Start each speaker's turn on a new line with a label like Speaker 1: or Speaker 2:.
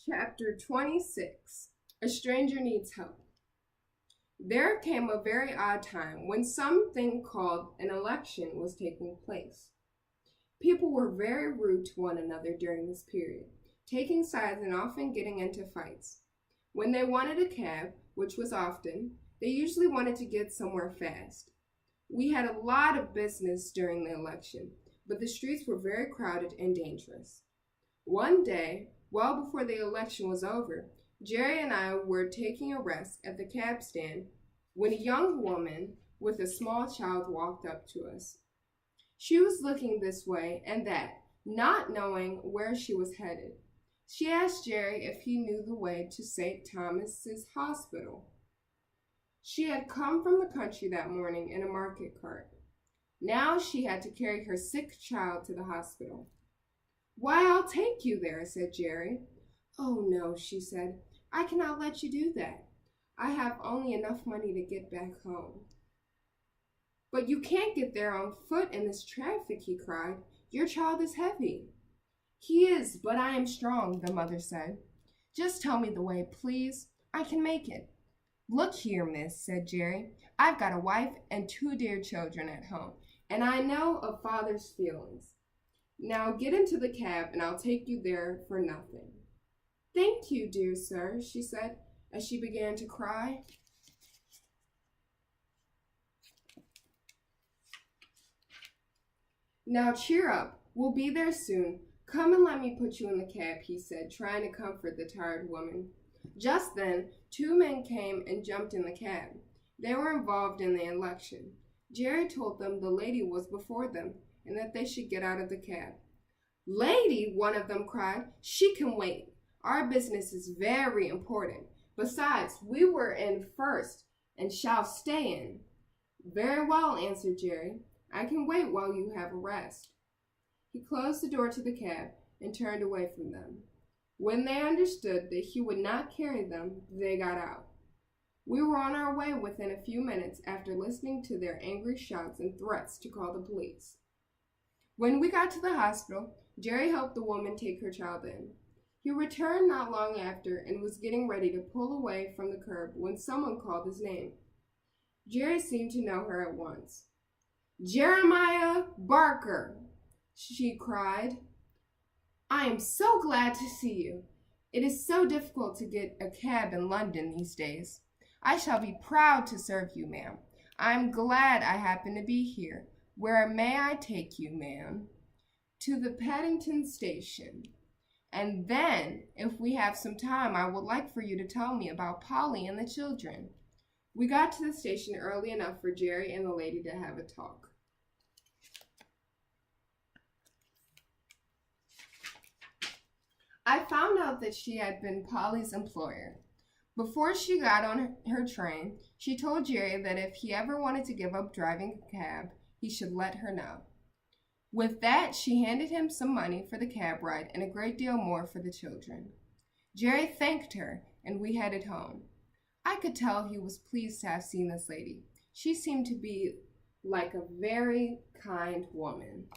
Speaker 1: Chapter 26. A Stranger Needs Help. There came a very odd time when something called an election was taking place. People were very rude to one another during this period, taking sides and often getting into fights. When they wanted a cab, which was often, they usually wanted to get somewhere fast. We had a lot of business during the election, but the streets were very crowded and dangerous. One day, well before the election was over, Jerry and I were taking a rest at the cab stand when a young woman with a small child walked up to us. She was looking this way and that, not knowing where she was headed. She asked Jerry if he knew the way to St. Thomas's Hospital. She had come from the country that morning in a market cart. Now she had to carry her sick child to the hospital. "Why, I'll take you there," said Jerry. "Oh, no," she said. "I cannot let you do that. I have only enough money to get back home." "But you can't get there on foot in this traffic," he cried. "Your child is heavy." "He is, but I am strong," the mother said. "Just tell me the way, please. I can make it." "Look here, miss," said Jerry. "I've got a wife and 2 dear children at home, and I know a father's feelings. Now get into the cab, and I'll take you there for nothing." "Thank you, dear sir," she said, as she began to cry. "Now cheer up. We'll be there soon. Come and let me put you in the cab," he said, trying to comfort the tired woman. Just then, 2 men came and jumped in the cab. They were involved in the election. Jerry told them the lady was before them and that they should get out of the cab. "Lady," one of them cried, "she can wait. Our business is very important. Besides, we were in first and shall stay in." "Very well," answered Jerry. "I can wait while you have a rest." He closed the door to the cab and turned away from them. When they understood that he would not carry them, they got out. We were on our way within a few minutes after listening to their angry shouts and threats to call the police. When we got to the hospital, Jerry helped the woman take her child in. He returned not long after and was getting ready to pull away from the curb when someone called his name. Jerry seemed to know her at once. "Jeremiah Barker," she cried. "I am so glad to see you. It is so difficult to get a cab in London these days. I shall be proud to serve you, ma'am. I am glad I happen to be here. Where may I take you, ma'am?" "To the Paddington station. And then, if we have some time, I would like for you to tell me about Polly and the children." We got to the station early enough for Jerry and the lady to have a talk. I found out that she had been Polly's employer. Before she got on her train, she told Jerry that if he ever wanted to give up driving a cab, he should let her know. With that, she handed him some money for the cab ride and a great deal more for the children. Jerry thanked her, and we headed home. I could tell he was pleased to have seen this lady. She seemed to be like a very kind woman.